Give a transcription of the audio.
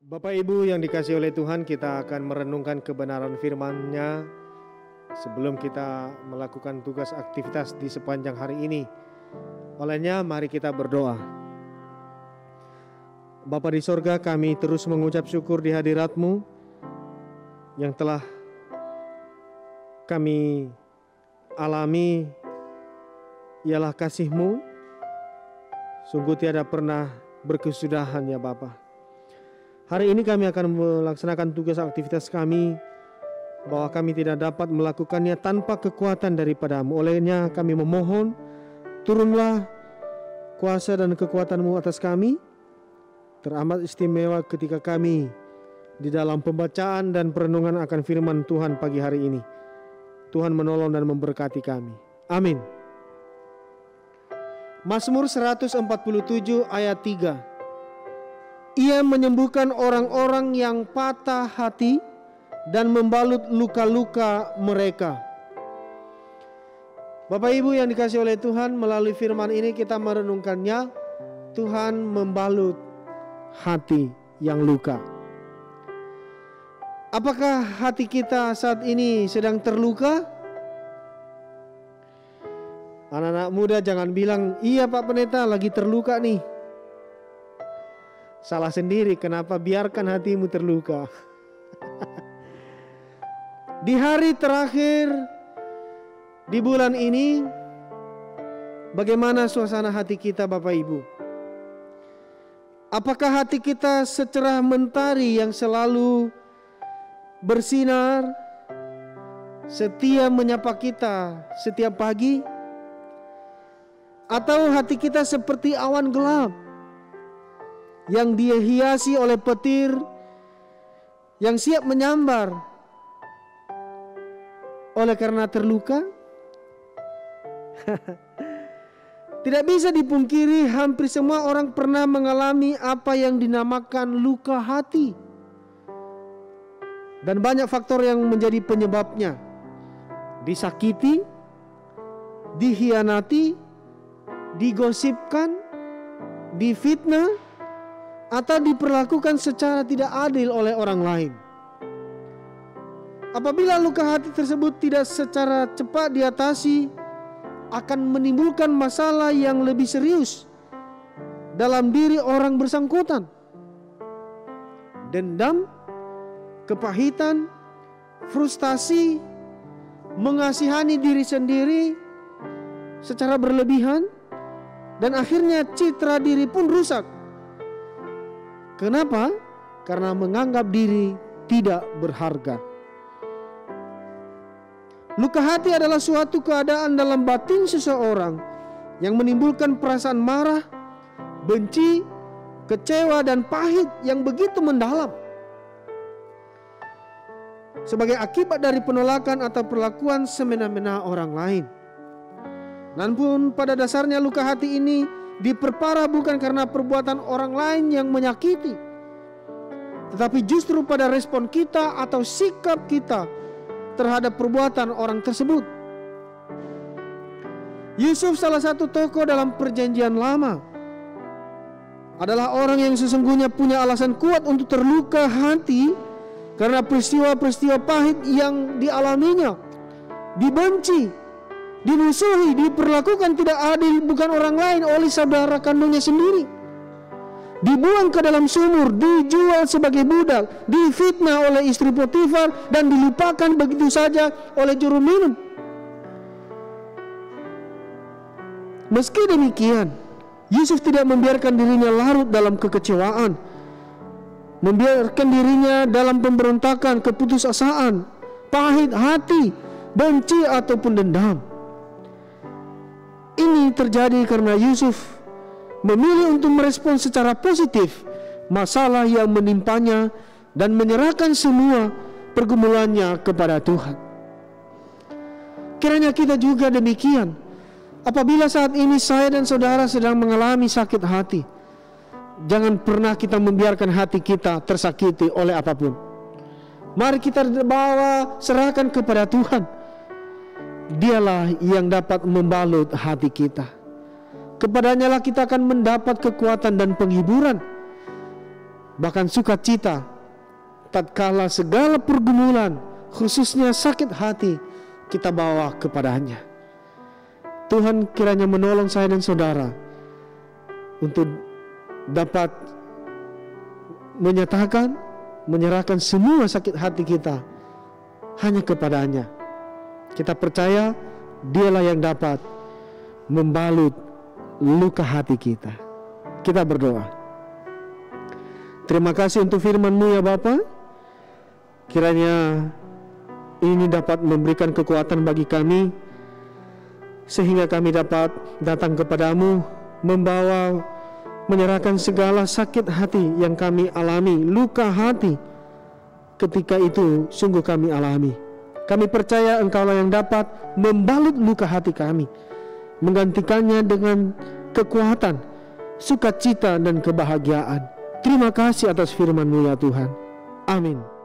Bapak Ibu yang dikasihi oleh Tuhan, kita akan merenungkan kebenaran firman-Nya sebelum kita melakukan tugas aktivitas di sepanjang hari ini. Olehnya mari kita berdoa. Bapa di sorga, kami terus mengucap syukur di hadirat-Mu yang telah kami alami ialah kasih-Mu. Sungguh tiada pernah berkesudahan ya Bapa. Hari ini kami akan melaksanakan tugas aktivitas kami, bahwa kami tidak dapat melakukannya tanpa kekuatan daripada-Mu. Olehnya kami memohon, turunlah kuasa dan kekuatan-Mu atas kami. Teramat istimewa ketika kami di dalam pembacaan dan perenungan akan firman Tuhan pagi hari ini. Tuhan menolong dan memberkati kami. Amin. Mazmur 147 ayat 3. Ia menyembuhkan orang-orang yang patah hati dan membalut luka-luka mereka. Bapak Ibu yang dikasihi oleh Tuhan, melalui firman ini kita merenungkannya. Tuhan membalut hati yang luka. Apakah hati kita saat ini sedang terluka? Anak-anak muda jangan bilang, iya Pak Pendeta lagi terluka nih. Salah sendiri, kenapa biarkan hatimu terluka? Di hari terakhir di bulan ini, bagaimana suasana hati kita Bapak Ibu? Apakah hati kita secerah mentari yang selalu bersinar, setia menyapa kita setiap pagi? Atau hati kita seperti awan gelap yang dihiasi oleh petir yang siap menyambar oleh karena terluka? Tidak bisa dipungkiri, hampir semua orang pernah mengalami apa yang dinamakan luka hati. Dan banyak faktor yang menjadi penyebabnya. Disakiti, dikhianati, digosipkan, difitnah, atau diperlakukan secara tidak adil oleh orang lain. Apabila luka hati tersebut tidak secara cepat diatasi, akan menimbulkan masalah yang lebih serius dalam diri orang bersangkutan. Dendam, kepahitan, frustasi, mengasihani diri sendiri secara berlebihan, dan akhirnya citra diri pun rusak. Kenapa? Karena menganggap diri tidak berharga. Luka hati adalah suatu keadaan dalam batin seseorang yang menimbulkan perasaan marah, benci, kecewa, dan pahit yang begitu mendalam. Sebagai akibat dari penolakan atau perlakuan semena-mena orang lain. Namun pada dasarnya luka hati ini diperparah bukan karena perbuatan orang lain yang menyakiti, tetapi justru pada respon kita atau sikap kita terhadap perbuatan orang tersebut. Yusuf, salah satu tokoh dalam perjanjian lama, adalah orang yang sesungguhnya punya alasan kuat untuk terluka hati karena peristiwa-peristiwa pahit yang dialaminya. Dibenci, dimusuhi, diperlakukan tidak adil bukan orang lain, oleh saudara kandungnya sendiri. Dibuang ke dalam sumur, dijual sebagai budak, difitnah oleh istri Potifar, dan dilupakan begitu saja oleh juru minum. Meski demikian, Yusuf tidak membiarkan dirinya larut dalam kekecewaan, membiarkan dirinya dalam pemberontakan, keputusasaan, pahit hati, benci ataupun dendam. Ini terjadi karena Yusuf memilih untuk merespon secara positif masalah yang menimpanya dan menyerahkan semua pergumulannya kepada Tuhan. Kiranya kita juga demikian. Apabila saat ini saya dan saudara sedang mengalami sakit hati, jangan pernah kita membiarkan hati kita tersakiti oleh apapun. Mari kita bawa, serahkan kepada Tuhan. Dialah yang dapat membalut hati kita. Kepadanya lah kita akan mendapat kekuatan dan penghiburan. bahkan sukacita tatkala segala pergumulan, khususnya sakit hati, kita bawa kepadanya. Tuhan kiranya menolong saya dan saudara untuk dapat menyerahkan semua sakit hati kita hanya kepadanya. Kita percaya Dialah yang dapat membalut luka hati kita. Kita berdoa. Terima kasih untuk firman-Mu ya Bapa. Kiranya ini dapat memberikan kekuatan bagi kami, sehingga kami dapat datang kepadamu, menyerahkan segala sakit hati yang kami alami, luka hati ketika itu sungguh kami alami. Kami percaya Engkaulah yang dapat membalut luka hati kami, menggantikannya dengan kekuatan, sukacita dan kebahagiaan. Terima kasih atas firman-Mu ya Tuhan. Amin.